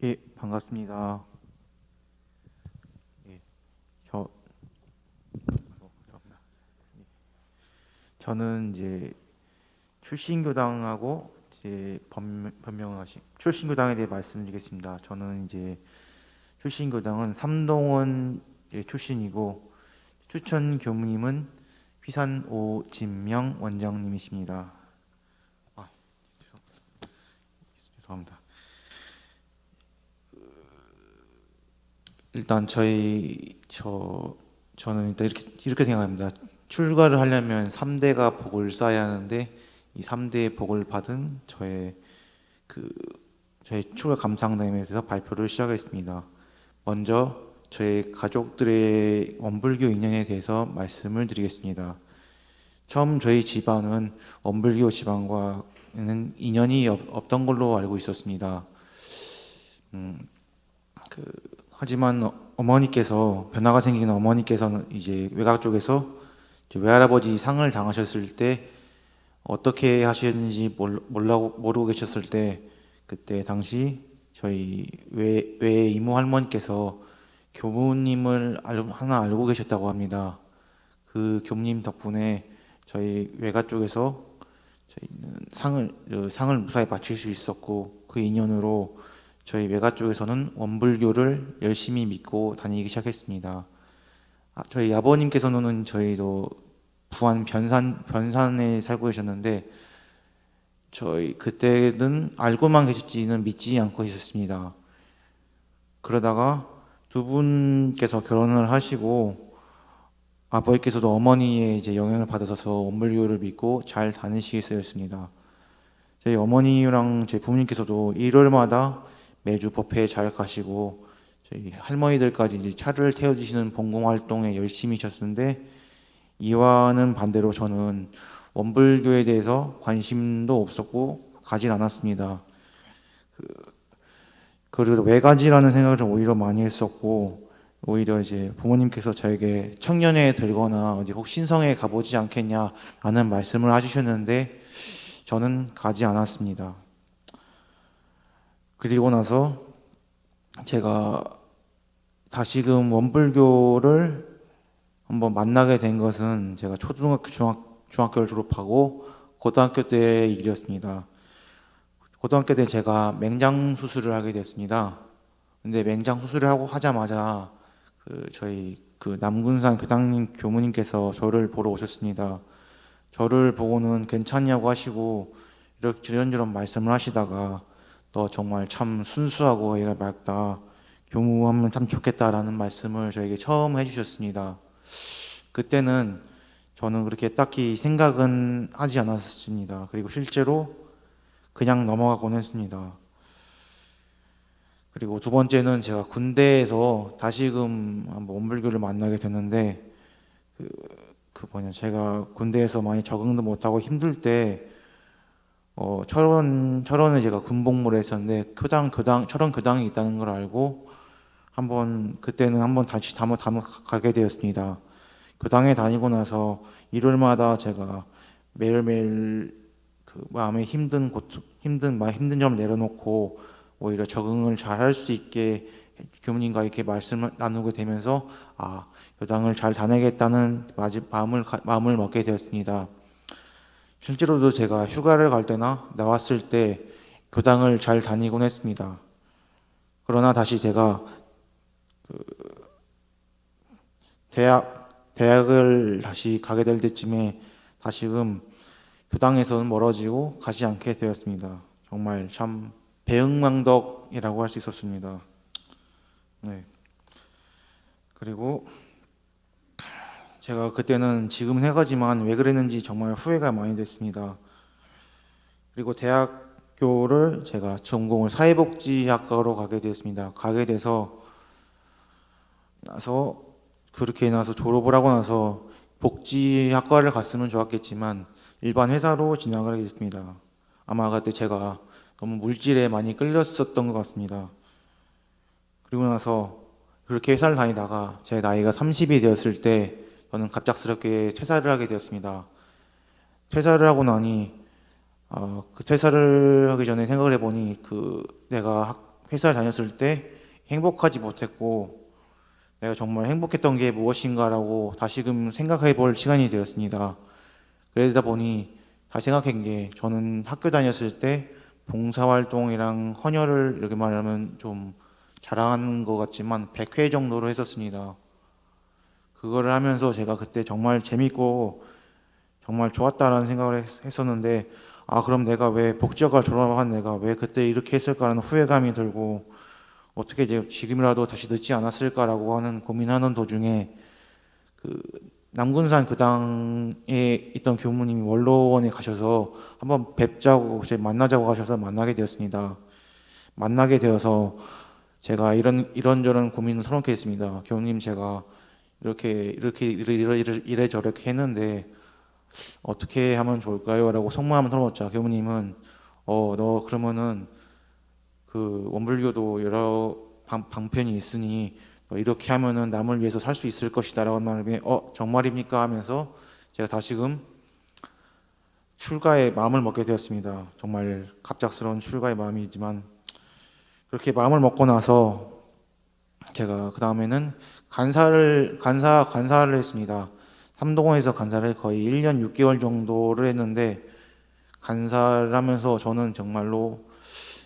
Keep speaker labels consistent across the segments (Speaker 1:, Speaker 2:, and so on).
Speaker 1: 예, 반갑습니다. 예, 저, 감사합니다. 저는 이제 출신교당하고 이제 변명하신 출신교당에 대해 말씀드리겠습니다. 저는 이제 출신교당은 삼동원 출신이고 추천 교무님은 휘산 오진명 원장님이십니다. 아, 죄송합니다. 일단 저는 일단 이렇게 생각합니다. 출가를 하려면 3대가 복을 쌓아야 하는데 이 3대의 복을 받은 그 저의 출가 감상담에 대해서 발표를 시작하겠습니다. 먼저 저의 가족들의 원불교 인연에 대해서 말씀을 드리겠습니다. 처음 저희 집안은 원불교 집안과는 인연이 없던 걸로 알고 있었습니다. 음, 그 하지만 어머니께서 변화가 생긴 어머니께서는 이제 외가 쪽에서 이제 외할아버지 상을 당하셨을 때 어떻게 하셨는지 모르고 계셨을 때 그때 당시 저희 외 이모 할머니께서 교무님을 하나 알고 계셨다고 합니다. 그 교무님 덕분에 저희 외가 쪽에서 저희는 상을 무사히 마칠 수 있었고 그 인연으로 저희 외가 쪽에서는 원불교를 열심히 믿고 다니기 시작했습니다. 저희 아버님께서는 저희도 부안 변산에 살고 계셨는데 저희 그때는 알고만 계셨지는 믿지 않고 있었습니다. 그러다가 두 분께서 결혼을 하시고 아버지께서도 어머니의 이제 영향을 받아서 원불교를 믿고 잘 다니시게 되었습니다. 저희 어머니랑 제 부모님께서도 일요일마다 매주 법회에 잘 가시고 저희 할머니들까지 이제 차를 태워주시는 봉공 활동에 열심히 하셨는데 이와는 반대로 저는 원불교에 대해서 관심도 없었고 가진 않았습니다. 그리고 외가지라는 생각을 좀 오히려 많이 했었고 오히려 이제 부모님께서 저에게 청년회에 들거나 어디 혹 신성에 가보지 않겠냐라는 말씀을 하시셨는데 저는 가지 않았습니다. 그리고 나서 제가 다시금 원불교를 한번 만나게 된 것은 제가 초등학교, 중학교를 졸업하고 고등학교 때의 일이었습니다. 고등학교 때 제가 맹장 수술을 하게 됐습니다. 근데 맹장 수술을 하고 하자마자 저희 남군산 교당님 교무님께서 저를 보러 오셨습니다. 저를 보고는 괜찮냐고 하시고 이렇게 이런저런 말씀을 하시다가 너 정말 참 순수하고 애가 맑다. 교무하면 참 좋겠다라는 말씀을 저에게 처음 해주셨습니다. 그때는 저는 그렇게 딱히 생각은 하지 않았습니다. 그리고 실제로 그냥 넘어가곤 했습니다. 그리고 두 번째는 제가 군대에서 다시금 한번 원불교를 만나게 됐는데 그, 제가 군대에서 많이 적응도 못하고 힘들 때 철원에 제가 군복무를 했었는데 철원 교당이 있다는 걸 알고 그때는 한번 다시 담을 가게 되었습니다. 교당에 다니고 나서 일요일마다 제가 매일매일 마음에 힘든 점을 내려놓고 오히려 적응을 잘 할 수 있게 교무님과 이렇게 말씀을 나누게 되면서 교당을 잘 다니겠다는 마음을 먹게 되었습니다. 실제로도 제가 휴가를 갈 때나 나왔을 때 교당을 잘 다니곤 했습니다. 그러나 다시 제가 대학을 다시 가게 될 때쯤에 다시금 교당에서는 멀어지고 가지 않게 되었습니다. 정말 참 배응망덕이라고 할 수 있었습니다. 네. 그리고 제가 그때는 지금은 해가지만 왜 그랬는지 정말 후회가 많이 됐습니다. 그리고 대학교를 제가 전공을 사회복지학과로 가게 되었습니다. 가게 돼서 나서 그렇게 나서 졸업을 하고 나서 복지학과를 갔으면 좋았겠지만 일반 회사로 진학을 하게 됐습니다. 아마 그때 제가 너무 물질에 많이 끌렸었던 것 같습니다. 그리고 나서 그렇게 회사를 다니다가 제 나이가 30이 되었을 때 저는 갑작스럽게 퇴사를 하게 되었습니다. 퇴사를 하고 나니 그 퇴사를 하기 전에 생각을 해보니 내가 회사 다녔을 때 행복하지 못했고 내가 정말 행복했던 게 무엇인가라고 다시금 생각해 볼 시간이 되었습니다. 그러다 보니 다시 생각한 게 저는 학교 다녔을 때 봉사활동이랑 헌혈을 이렇게 말하면 좀 자랑하는 것 같지만 100회 정도로 했었습니다. 그거를 하면서 제가 그때 정말 재밌고 정말 좋았다라는 생각을 했었는데 그럼 내가 왜 복지학과 졸업한 내가 왜 그때 이렇게 했을까라는 후회감이 들고 어떻게 이제 지금이라도 다시 늦지 않았을까라고 하는 고민하는 도중에 그 남군산 그 당에 있던 교무님이 원로원에 가셔서 한번 뵙자고 이제 만나자고 하셔서 만나게 되었습니다. 만나게 되어서 제가 이런저런 고민을 털어놓게 됐습니다. 교무님 제가 이래저렇게 했는데 어떻게 하면 좋을까요? 라고 속마음을 털어놓자 교무님은 너 그러면은 그 원불교도 여러 방편이 있으니 이렇게 하면은 남을 위해서 살 수 있을 것이다 라고 말하면 정말입니까? 하면서 제가 다시금 출가의 마음을 먹게 되었습니다. 정말 갑작스러운 출가의 마음이지만 그렇게 마음을 먹고 나서 제가 그 다음에는 간사를 했습니다. 삼동원에서 간사를 거의 1년 6개월 정도를 했는데 간사를 하면서 저는 정말로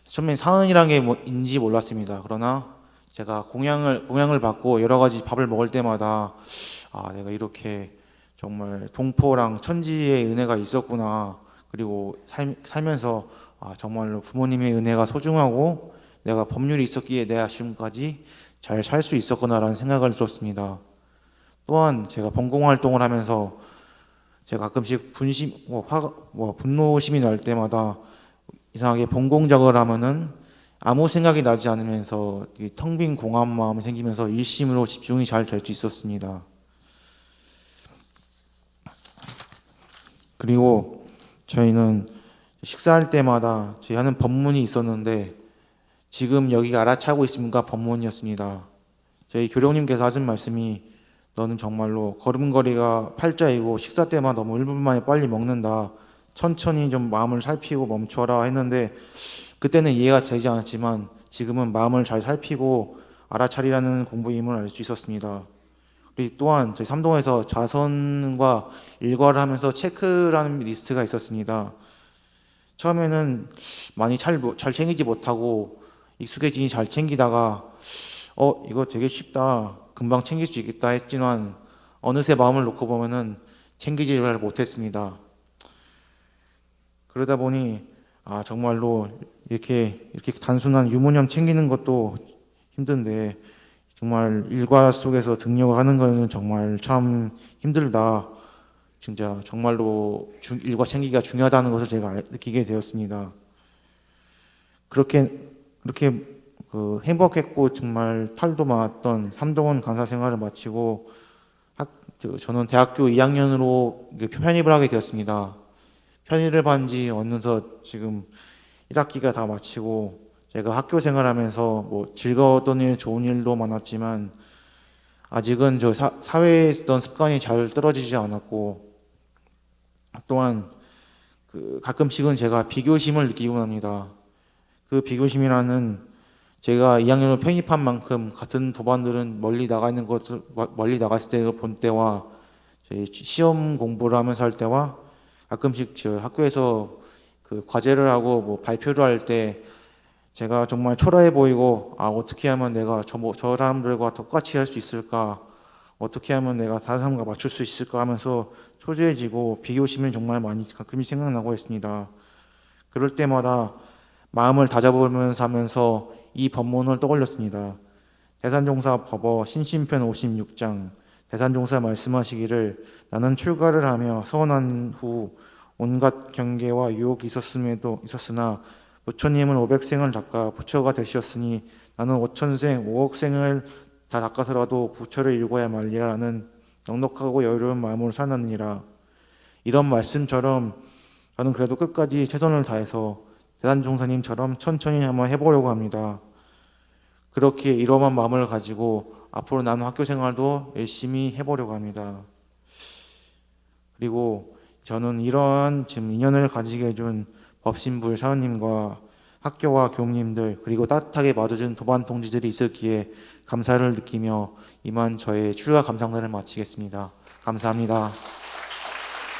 Speaker 1: 처음에 사은이란 게 뭐인지 몰랐습니다. 그러나 제가 공양을 받고 여러 가지 밥을 먹을 때마다 내가 이렇게 정말 동포랑 천지의 은혜가 있었구나. 그리고 살면서 정말로 부모님의 은혜가 소중하고 내가 법률이 있었기에 내가 지금까지 잘 살 수 있었구나라는 생각을 들었습니다. 또한 제가 번공 활동을 하면서 제가 가끔씩 분노심이 날 때마다 이상하게 번공작을 하면은 아무 생각이 나지 않으면서 텅 빈 공허한 마음이 생기면서 일심으로 집중이 잘 될 수 있었습니다. 그리고 저희는 식사할 때마다 저희 하는 법문이 있었는데 지금 여기가 알아차고 있습니까? 법문이었습니다. 저희 교령님께서 하신 말씀이 너는 정말로 걸음걸이가 팔자이고 식사 때마다 너무 1분 만에 빨리 먹는다. 천천히 좀 마음을 살피고 멈춰라 했는데 그때는 이해가 되지 않았지만 지금은 마음을 잘 살피고 알아차리라는 공부임을 알 수 있었습니다. 그리고 또한 저희 삼동에서 자선과 일과를 하면서 체크라는 리스트가 있었습니다. 처음에는 많이 잘 챙기지 못하고 익숙해지니 잘 챙기다가 이거 되게 쉽다 금방 챙길 수 있겠다 했지만 어느새 마음을 놓고 보면은 챙기지를 못했습니다. 그러다 보니 정말로 이렇게 단순한 유무념 챙기는 것도 힘든데 정말 일과 속에서 등록을 하는 것은 정말 참 힘들다. 진짜 정말로 일과 챙기기가 중요하다는 것을 제가 느끼게 되었습니다. 그렇게 행복했고 정말 탈도 많았던 삼동원 강사 생활을 마치고 저는 대학교 2학년으로 편입을 하게 되었습니다. 편입을 한 지 어느덧 지금 1학기가 다 마치고 제가 학교 생활하면서 뭐 즐거웠던 일, 좋은 일도 많았지만 아직은 저 사회에 있던 습관이 잘 떨어지지 않았고 또한 가끔씩은 제가 비교심을 느끼곤 합니다. 그 비교심이라는 제가 2학년으로 편입한 만큼 같은 도반들은 멀리 나갔을 때 본 때와 저희 시험 공부를 하면서 할 때와 가끔씩 저 학교에서 과제를 하고 뭐 발표를 할 때 제가 정말 초라해 보이고 어떻게 하면 내가 저 사람들과 똑같이 할 수 있을까? 어떻게 하면 내가 다른 사람과 맞출 수 있을까 하면서 초조해지고 비교심이 정말 많이 가끔씩 생각나고 했습니다. 그럴 때마다 마음을 다잡으면서 하면서 이 법문을 떠올렸습니다. 대산종사 법어 신심편 56장 대산종사 말씀하시기를 나는 출가를 하며 서원한 후 온갖 경계와 유혹이 있었으나 부처님은 500생을 닦아 부처가 되셨으니 나는 5천생 5억생을 다 닦아서라도 부처를 읽어야 말리라는 넉넉하고 여유로운 마음으로 살았느니라. 이런 말씀처럼 저는 그래도 끝까지 최선을 다해서 대산종사님처럼 천천히 한번 해보려고 합니다. 그렇게 이러한 마음을 가지고 앞으로 남은 학교 생활도 열심히 해보려고 합니다. 그리고 저는 이러한 지금 인연을 가지게 해준 법신불 사원님과 학교와 교무님들 그리고 따뜻하게 맞아준 도반 동지들이 있었기에 감사를 느끼며 이만 저의 출가 감상단을 마치겠습니다. 감사합니다.